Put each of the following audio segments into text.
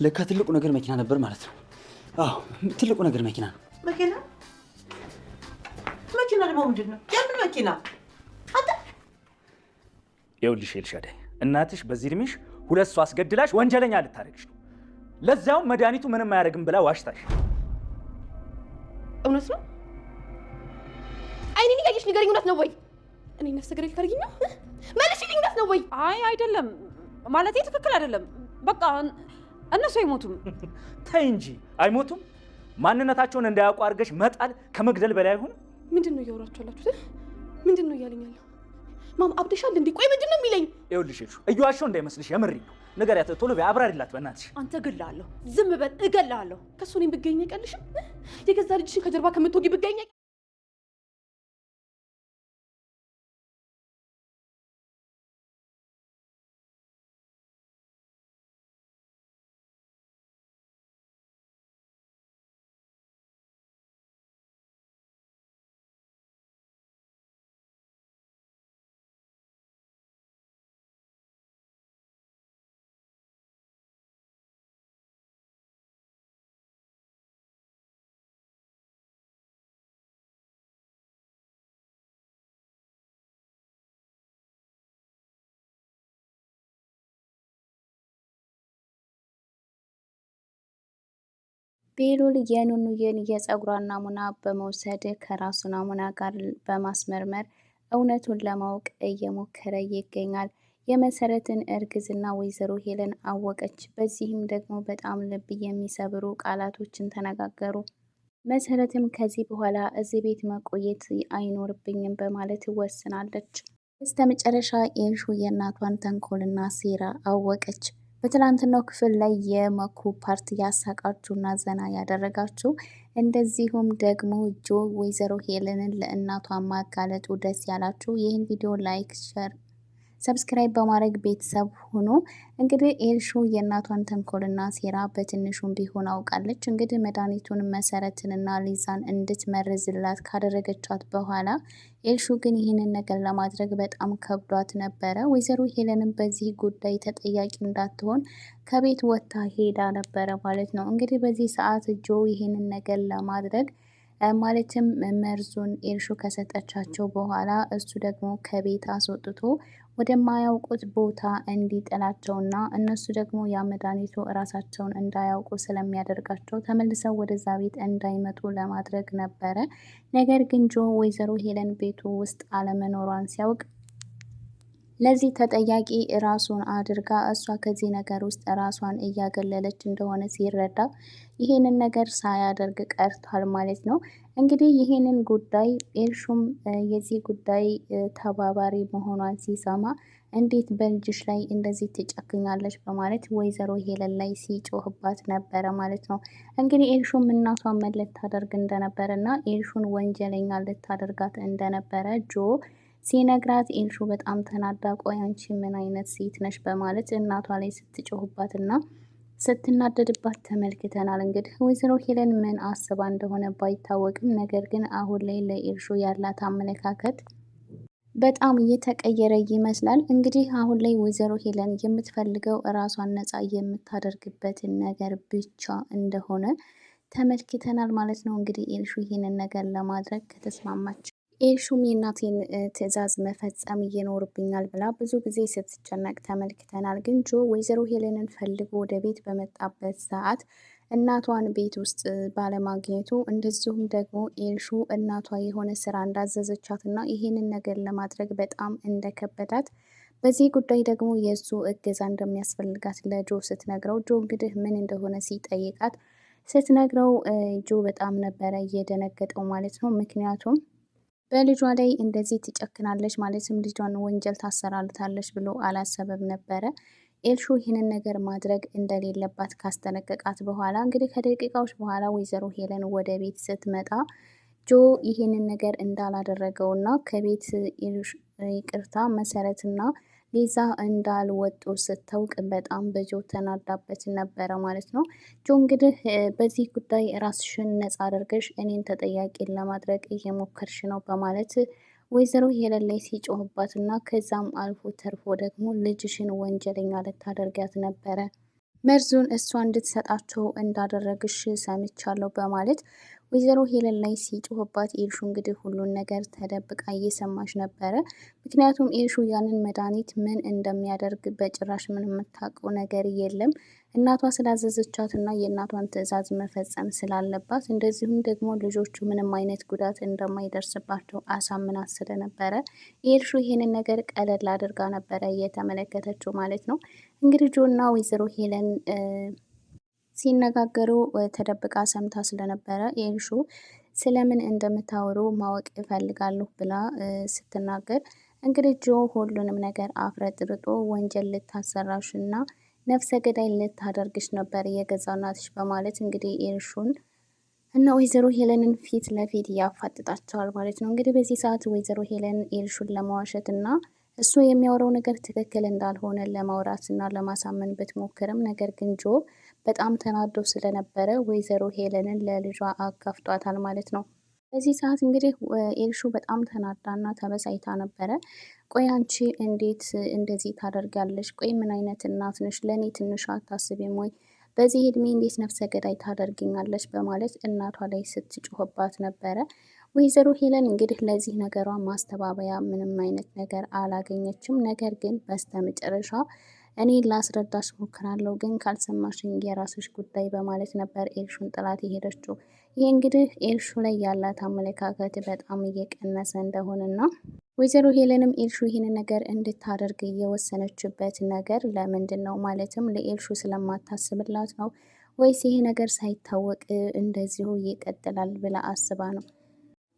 ለካ ትልቁ ነገር መኪና ነበር ማለት ነው። አዎ ትልቁ ነገር መኪና ነው። መኪና ደግሞ ምንድን ነው? የምን መኪና? አንተ ይኸውልሽ ኤልሻዳይ፣ እናትሽ በዚህ እድሜሽ ሁለት ሰው አስገድላሽ ወንጀለኛ ልታደርግሽ ነው። ለዛውም መድኃኒቱ ምንም አያደርግም ብላ ዋሽታሽ። እውነት ነው? አይኔን እያየሽ ንገሪኝ፣ እውነት ነው ወይ? እኔ ነፍሰ ገዳይ ልታደርጊኝ ነው? መልሽልኝ፣ እውነት ነው ወይ? አይ አይደለም፣ ማለቴ ትክክል አይደለም። በቃ እነሱ አይሞቱም። ተይ እንጂ አይሞቱም። ማንነታቸውን እንዳያውቁ አድርገሽ መጣል ከመግደል በላይ አይሆንም። ምንድን ነው እያወራችሁ ያላችሁት? ምንድን ነው እያለኝ ያለው? ማም አብደሻል እንዴ? ቆይ ምንድን ነው የሚለኝ? ይኸውልሽ እሱ እየዋሸሁ እንዳይመስልሽ፣ የምሬን ነው። ንገሪያት ቶሎ በይ፣ አብራሪላት በእናትሽ። አንተ እገልሃለሁ። ዝም በል፣ እገልሃለሁ። ከእሱ እኔም ብገኝ አይቀልሽም? የገዛ ልጅሽን ከጀርባ ከምትወጊ ብገኝ ቤሉል የኑኑዬን የፀጉሯን ናሙና በመውሰድ ከራሱ ናሙና ጋር በማስመርመር እውነቱን ለማወቅ እየሞከረ ይገኛል። የመሰረትን እርግዝና ወይዘሮ ሄለን አወቀች። በዚህም ደግሞ በጣም ልብ የሚሰብሩ ቃላቶችን ተነጋገሩ። መሰረትም ከዚህ በኋላ እዚህ ቤት መቆየት አይኖርብኝም በማለት ወስናለች። በስተመጨረሻ ኤልሹ የእናቷን ተንኮልና ሴራ አወቀች። በትላንትናው ክፍል ላይ የመኩ ፓርት ያሳቃችሁና ዘና ያደረጋችሁ፣ እንደዚሁም ደግሞ ጆ ወይዘሮ ሄለንን ለእናቷ ማጋለጡ ደስ ያላችሁ ይህን ቪዲዮ ላይክ፣ ሸር፣ ሰብስክራይብ በማድረግ ቤተሰብ ሆኖ እንግዲህ ኤልሹ የእናቷን ተንኮልና ሴራ በትንሹም ቢሆን አውቃለች። እንግዲህ መድኃኒቱን መሰረትንና ሊዛን እንድትመርዝላት ካደረገቻት በኋላ ኤልሹ ግን ይህንን ነገር ለማድረግ በጣም ከብዷት ነበረ። ወይዘሮ ሄለንም በዚህ ጉዳይ ተጠያቂ እንዳትሆን ከቤት ወጥታ ሄዳ ነበረ ማለት ነው። እንግዲህ በዚህ ሰዓት ጆ ይህንን ነገር ለማድረግ ማለትም መርዙን ኤልሹ ከሰጠቻቸው በኋላ እሱ ደግሞ ከቤት አስወጥቶ ወደማያውቁት ቦታ እንዲጥላቸውና እነሱ ደግሞ ያ መድኃኒቱ እራሳቸውን እንዳያውቁ ስለሚያደርጋቸው ተመልሰው ወደዛ ቤት እንዳይመጡ ለማድረግ ነበረ። ነገር ግን ጆ ወይዘሮ ሄለን ቤቱ ውስጥ አለመኖሯን ሲያውቅ ለዚህ ተጠያቂ ራሱን አድርጋ እሷ ከዚህ ነገር ውስጥ ራሷን እያገለለች እንደሆነ ሲረዳ ይሄንን ነገር ሳያደርግ ቀርቷል ማለት ነው። እንግዲህ ይሄንን ጉዳይ ኤልሹም የዚህ ጉዳይ ተባባሪ መሆኗን ሲሰማ እንዴት በልጅሽ ላይ እንደዚህ ትጨክኛለች በማለት ወይዘሮ ሄለን ላይ ሲጮህባት ነበረ ማለት ነው። እንግዲህ ኤልሹም እናቷን ምን ልታደርግ እንደነበረ እና ኤልሹን ወንጀለኛ ልታደርጋት እንደነበረ ጆ ሲነግራት ኤልሹ በጣም ተናዳ ቆይ አንቺ ምን አይነት ሴት ነሽ በማለት እናቷ ላይ ስትጮህባት እና ስትናደድባት ተመልክተናል። እንግዲህ ወይዘሮ ሄለን ምን አስባ እንደሆነ ባይታወቅም ነገር ግን አሁን ላይ ለኤልሹ ያላት አመለካከት በጣም እየተቀየረ ይመስላል። እንግዲህ አሁን ላይ ወይዘሮ ሄለን የምትፈልገው ራሷን ነፃ የምታደርግበትን ነገር ብቻ እንደሆነ ተመልክተናል ማለት ነው። እንግዲህ ኤልሹ ይህንን ነገር ለማድረግ ከተስማማች ኤልሹም የእናቴን ትዕዛዝ መፈጸም ይኖርብኛል ብላ ብዙ ጊዜ ስትጨነቅ ተመልክተናል። ግን ጆ ወይዘሮ ሄለንን ፈልጎ ወደ ቤት በመጣበት ሰዓት እናቷን ቤት ውስጥ ባለማግኘቱ እንደዚሁም ደግሞ ኤልሹ እናቷ የሆነ ስራ እንዳዘዘቻት እና ይህንን ነገር ለማድረግ በጣም እንደከበዳት በዚህ ጉዳይ ደግሞ የእሱ እገዛ እንደሚያስፈልጋት ለጆ ስትነግረው ጆ እንግዲህ ምን እንደሆነ ሲጠይቃት ስትነግረው ጆ በጣም ነበረ እየደነገጠው ማለት ነው። ምክንያቱም በልጇ ላይ እንደዚህ ትጨክናለች ማለትም ልጇን ወንጀል ታሰራልታለች ብሎ አላሰበም ነበረ። ኤልሹ ይህንን ነገር ማድረግ እንደሌለባት ካስጠነቀቃት በኋላ እንግዲህ ከደቂቃዎች በኋላ ወይዘሮ ሄለን ወደ ቤት ስትመጣ ጆ ይህንን ነገር እንዳላደረገውና ከቤት ይቅርታ መሰረትና ሊዛ እንዳልወጡ ስታውቅ በጣም በጆ ተናዳበት ነበረ ማለት ነው። ጆ እንግዲህ በዚህ ጉዳይ ራስሽን ነጻ አድርገሽ እኔን ተጠያቂ ለማድረግ እየሞከርሽ ነው በማለት ወይዘሮ ሄለን ላይ ሲጮህባት እና ከዛም አልፎ ተርፎ ደግሞ ልጅሽን ወንጀለኛ ልታደርጋት ነበረ። መርዙን እሷ እንድትሰጣቸው እንዳደረግሽ ሰምቻለሁ በማለት ወይዘሮ ሄለን ላይ ሲጮህባት ኤልሹ እንግዲህ ሁሉን ነገር ተደብቃ እየሰማች ነበረ። ምክንያቱም ኤልሹ ያንን መድኃኒት ምን እንደሚያደርግ በጭራሽ ምን የምታውቀው ነገር የለም። እናቷ ስላዘዘቻት እና የእናቷን ትዕዛዝ መፈጸም ስላለባት እንደዚሁም ደግሞ ልጆቹ ምንም አይነት ጉዳት እንደማይደርስባቸው አሳምናት ስለነበረ ኤልሹ ይሄንን ነገር ቀለል አድርጋ ነበረ እየተመለከተችው ማለት ነው። እንግዲህ ጆና ወይዘሮ ሄለን ሲነጋገሩ ተደብቃ ሰምታ ስለነበረ ኤልሹ ስለምን እንደምታወሩ ማወቅ እፈልጋለሁ ብላ ስትናገር እንግዲህ ጆ ሁሉንም ነገር አፍረጥርጦ ወንጀል ልታሰራሽ እና ነፍሰ ገዳይ ልታደርግሽ ነበር የገዛ እናትሽ በማለት እንግዲህ ኤልሹን እና ወይዘሮ ሄለንን ፊት ለፊት ያፋጥጣቸዋል ማለት ነው። እንግዲህ በዚህ ሰዓት ወይዘሮ ሄለን ኤልሹን ለማዋሸት እና እሱ የሚያወራው ነገር ትክክል እንዳልሆነ ለማውራት እና ለማሳመን ብትሞክርም ነገር ግን ጆ በጣም ተናዶ ስለነበረ ወይዘሮ ሄለንን ለልጇ አጋፍጧታል ማለት ነው። በዚህ ሰዓት እንግዲህ ኤልሹ በጣም ተናዳና ተበሳይታ ነበረ። ቆይ አንቺ እንዴት እንደዚህ ታደርጋለሽ? ቆይ ምን አይነት እናት ነሽ? ለእኔ ትንሽ አታስቢም ወይ? በዚህ እድሜ እንዴት ነፍሰ ገዳይ ታደርግኛለች? በማለት እናቷ ላይ ስትጮህባት ነበረ። ወይዘሮ ሄለን እንግዲህ ለዚህ ነገሯ ማስተባበያ ምንም አይነት ነገር አላገኘችም። ነገር ግን በስተመጨረሻ እኔ ላስረዳሽ ሞክራለሁ፣ ግን ካልሰማሽኝ የራስሽ ጉዳይ በማለት ነበር ኤልሹን ጥላት የሄደችው። ይህ እንግዲህ ኤልሹ ላይ ያላት አመለካከት በጣም እየቀነሰ እንደሆነና ወይዘሮ ሄለንም ኤልሹ ይህንን ነገር እንድታደርግ እየወሰነችበት ነገር ለምንድን ነው? ማለትም ለኤልሹ ስለማታስብላት ነው ወይስ ይሄ ነገር ሳይታወቅ እንደዚሁ ይቀጥላል ብላ አስባ ነው?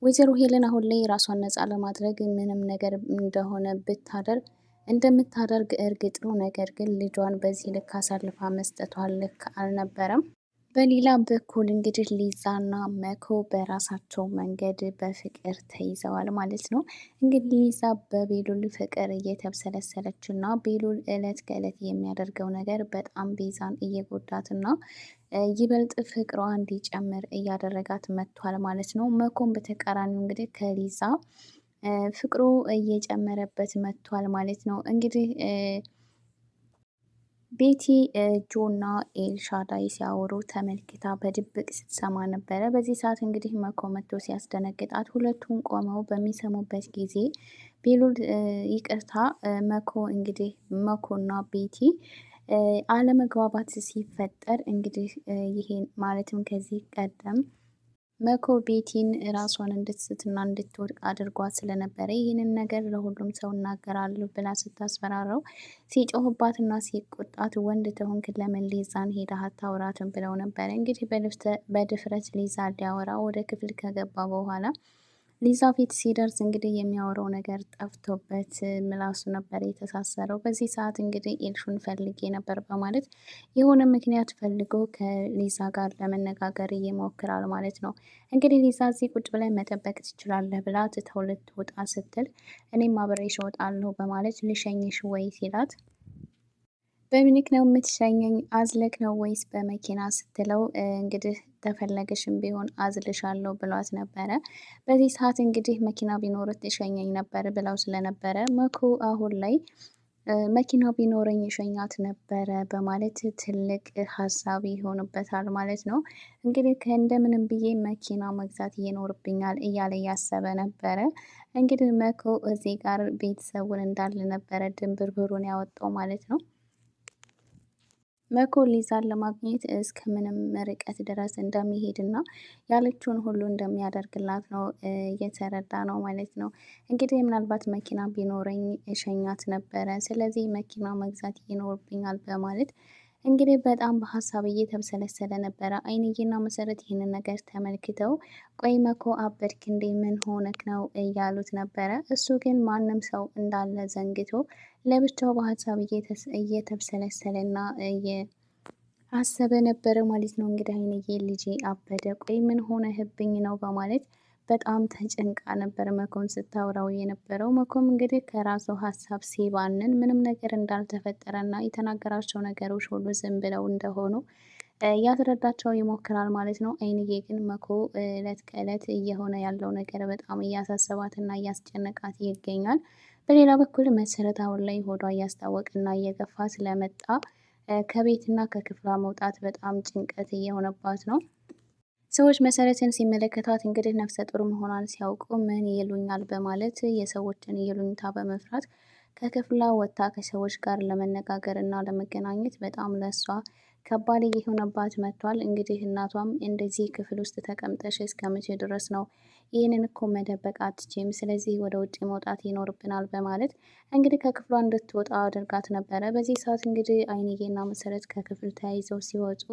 ወይዘሮ ሄለን አሁን ላይ ራሷን ነፃ ለማድረግ ምንም ነገር እንደሆነ እንደምታደርግ እርግጥ ነው። ነገር ግን ልጇን በዚህ ልክ አሳልፋ መስጠቷ ልክ አልነበረም። በሌላ በኩል እንግዲህ ሊዛና መኮ በራሳቸው መንገድ በፍቅር ተይዘዋል ማለት ነው። እንግዲህ ሊዛ በቤሉል ፍቅር እየተብሰለሰለች እና ቤሉል እለት ከእለት የሚያደርገው ነገር በጣም ቤዛን እየጎዳትና ይበልጥ ፍቅሯ እንዲጨምር እያደረጋት መጥቷል ማለት ነው። መኮን በተቃራኒው እንግዲህ ከሊዛ ፍቅሩ እየጨመረበት መጥቷል ማለት ነው። እንግዲህ ቤቲ ጆና ኤልሻዳይ ሲያወሩ ተመልክታ በድብቅ ስትሰማ ነበረ። በዚህ ሰዓት እንግዲህ መኮ መጥቶ ሲያስደነግጣት ሁለቱም ቆመው በሚሰሙበት ጊዜ ቤሉል ይቅርታ መኮ እንግዲህ መኮና ቤቲ አለመግባባት ሲፈጠር እንግዲህ ይሄን ማለትም ከዚህ ቀደም መኮ ቤቲን ራሷን እንድትስትና እንድትወድቅ አድርጓት ስለነበረ ይህንን ነገር ለሁሉም ሰው እናገራለሁ ብላ ስታስፈራረው ሲጮህባትና ሲቆጣት ወንድ ተሆንክ ለምን ሊዛን ሄዳ አታውራትም ብለው ነበረ። እንግዲህ በድፍረት ሊዛ ሊያወራ ወደ ክፍል ከገባ በኋላ ሊዛ ፊት ሲደርስ እንግዲህ የሚያወራው ነገር ጠፍቶበት ምላሱ ነበር የተሳሰረው። በዚህ ሰዓት እንግዲህ ኤልሹን ፈልጌ ነበር በማለት የሆነ ምክንያት ፈልጎ ከሊዛ ጋር ለመነጋገር ይሞክራል ማለት ነው። እንግዲህ ሊዛ እዚህ ቁጭ ብላይ መጠበቅ ትችላለህ ብላ ትተው ልትወጣ ስትል እኔም አብሬሽ እወጣለሁ በማለት ልሸኝሽ ወይ ሲላት በምንክ ነው የምትሸኘኝ? አዝለክ ነው ወይስ በመኪና ስትለው እንግዲህ ተፈለገሽም ቢሆን አዝልሻለሁ ብሏት ነበረ። በዚህ ሰዓት እንግዲህ መኪና ቢኖርት ትሸኘኝ ነበር ብለው ስለነበረ መኩ አሁን ላይ መኪና ቢኖረኝ የሸኛት ነበረ በማለት ትልቅ ሀሳብ ይሆንበታል ማለት ነው። እንግዲህ ከእንደምንም ብዬ መኪና መግዛት ይኖርብኛል እያለ እያሰበ ነበረ። እንግዲህ መኩ እዚህ ጋር ቤተሰቡን እንዳለ ነበረ ድንብርብሩን ያወጣው ማለት ነው። መኮ ሊዛን ለማግኘት እስከ ምንም ርቀት ድረስ እንደሚሄድና ያለችውን ሁሉ እንደሚያደርግላት ነው እየተረዳ ነው ማለት ነው። እንግዲህ ምናልባት መኪና ቢኖረኝ እሸኛት ነበረ፣ ስለዚህ መኪና መግዛት ይኖርብኛል በማለት እንግዲህ በጣም በሀሳብ እየተብሰለሰለ ነበረ። አይንዬና መሰረት ይህንን ነገር ተመልክተው ቆይ መኮ አበድክ እንዴ? ምን ሆነክ ነው እያሉት ነበረ። እሱ ግን ማንም ሰው እንዳለ ዘንግቶ ለብቻው በሀሳብ እየተብሰለሰለና አሰበ ነበረ ማለት ነው። እንግዲህ አይንዬ ልጄ አበደ፣ ቆይ ምን ሆነህብኝ ነው በማለት በጣም ተጨንቃ ነበር መኮን ስታወራው የነበረው። መኮም እንግዲህ ከራሱ ሀሳብ ሲባንን ምንም ነገር እንዳልተፈጠረና የተናገራቸው ነገሮች ሁሉ ዝም ብለው እንደሆኑ እያስረዳቸው ይሞክራል ማለት ነው። አይንዬ ግን መኮ እለት ከእለት እየሆነ ያለው ነገር በጣም እያሳሰባትና እያስጨነቃት ይገኛል። በሌላ በኩል መሰረት አሁን ላይ ሆዷ እያስታወቀና እየገፋ ስለመጣ ከቤትና ከክፍሏ መውጣት በጣም ጭንቀት እየሆነባት ነው። ሰዎች መሰረትን ሲመለከቷት እንግዲህ ነፍሰ ጡር መሆኗን ሲያውቁ ምን ይሉኛል በማለት የሰዎችን ይሉኝታ በመፍራት ከክፍሏ ወጥታ ከሰዎች ጋር ለመነጋገር እና ለመገናኘት በጣም ለሷ ከባድ እየሆነባት መጥቷል። እንግዲህ እናቷም እንደዚህ ክፍል ውስጥ ተቀምጠሽ እስከ መቼ ድረስ ነው? ይህንን እኮ መደበቅ አትችም። ስለዚህ ወደ ውጭ መውጣት ይኖርብናል በማለት እንግዲህ ከክፍሏ እንድትወጣ አድርጋት ነበረ። በዚህ ሰዓት እንግዲህ አይንዬና መሰረት ከክፍል ተያይዘው ሲወጡ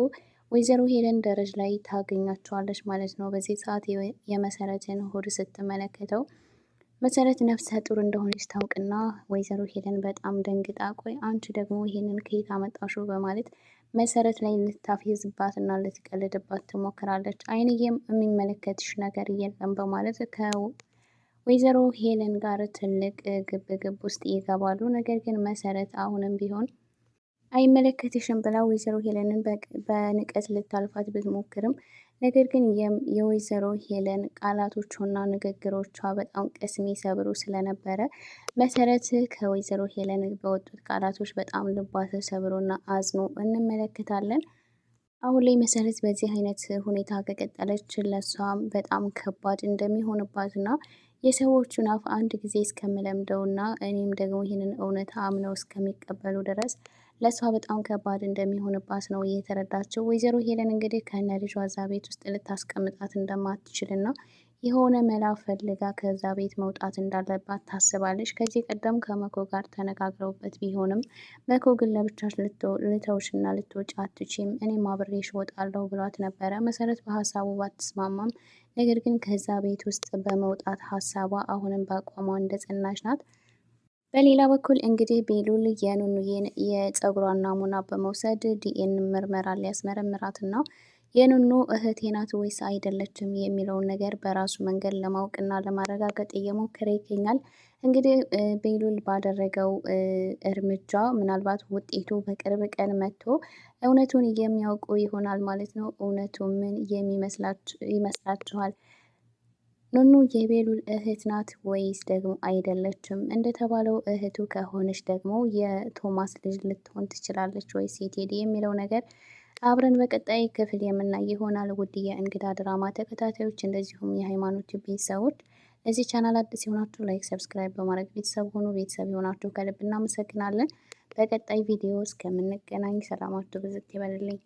ወይዘሮ ሄለን ደረጃ ላይ ታገኛቸዋለች ማለት ነው። በዚህ ሰዓት የመሰረትን ሆድ ስትመለከተው መሰረት ነፍሰ ጡር እንደሆነች ታውቅና ወይዘሮ ሄለን በጣም ደንግጣ ቆይ አንቺ ደግሞ ይሄንን ከየት አመጣሽው በማለት መሰረት ላይ ልታፌዝባት እና ልትቀልድባት ትሞክራለች። አይንዬም የሚመለከትሽ ነገር የለም በማለት ከወይዘሮ ሄለን ጋር ትልቅ ግብግብ ውስጥ ይገባሉ። ነገር ግን መሰረት አሁንም ቢሆን አይመለከትሽም ብላ ወይዘሮ ሄለንን በንቀት ልታልፋት ብትሞክርም ነገር ግን የወይዘሮ ሄለን ቃላቶቿና ንግግሮቿ በጣም ቅስም ይሰብሩ ስለነበረ መሰረት ከወይዘሮ ሄለን በወጡት ቃላቶች በጣም ልቧ ተሰብሮና አዝኖ እንመለከታለን። አሁን ላይ መሰረት በዚህ አይነት ሁኔታ ከቀጠለች ለሷም በጣም ከባድ እንደሚሆንባትና የሰዎቹን አፍ አንድ ጊዜ እስከምለምደውና እኔም ደግሞ ይህንን እውነት አምነው እስከሚቀበሉ ድረስ ለሷ በጣም ከባድ እንደሚሆንባት ነው እየተረዳችው። ወይዘሮ ሄለን እንግዲህ ከነ ልጇ እዛ ቤት ውስጥ ልታስቀምጣት እንደማትችልና የሆነ መላ ፈልጋ ከዛ ቤት መውጣት እንዳለባት ታስባለች። ከዚህ ቀደም ከመኮ ጋር ተነጋግረውበት ቢሆንም መኮ ግን ለብቻሽ ልተውሽና ልትወጪ አትችም፣ እኔም አብሬሽ እወጣለሁ ብሏት ነበረ። መሰረት በሀሳቡ ባትስማማም ነገር ግን ከዛ ቤት ውስጥ በመውጣት ሀሳቧ አሁንም በአቋሟ እንደጸናች ናት። በሌላ በኩል እንግዲህ ቤሉል የኑኑዬን የፀጉሯን ናሙና በመውሰድ ዲኤን ምርመራ ሊያስመረምራትና የኑኑ እህቴ ናት ወይስ አይደለችም የሚለውን ነገር በራሱ መንገድ ለማወቅና ለማረጋገጥ እየሞከረ ይገኛል። እንግዲህ ቤሉል ባደረገው እርምጃ ምናልባት ውጤቱ በቅርብ ቀን መጥቶ እውነቱን የሚያውቁ ይሆናል ማለት ነው። እውነቱ ምን ይመስላችኋል? ኑኑ የቤሉል እህት ናት ወይስ ደግሞ አይደለችም? እንደተባለው እህቱ ከሆነች ደግሞ የቶማስ ልጅ ልትሆን ትችላለች ወይስ የቴዲ የሚለው ነገር አብረን በቀጣይ ክፍል የምናይ ይሆናል። ውድ የእንግዳ ድራማ ተከታታዮች እንደዚሁም የሃይማኖት ቤተሰቦች ለዚህ ቻናል አዲስ የሆናችሁ ላይክ፣ ሰብስክራይብ በማድረግ ቤተሰብ ሆኑ። ቤተሰብ የሆናችሁ ከልብ እናመሰግናለን። በቀጣይ ቪዲዮ እስከምንገናኝ ሰላማችሁ ብዝት ይበልልኝ።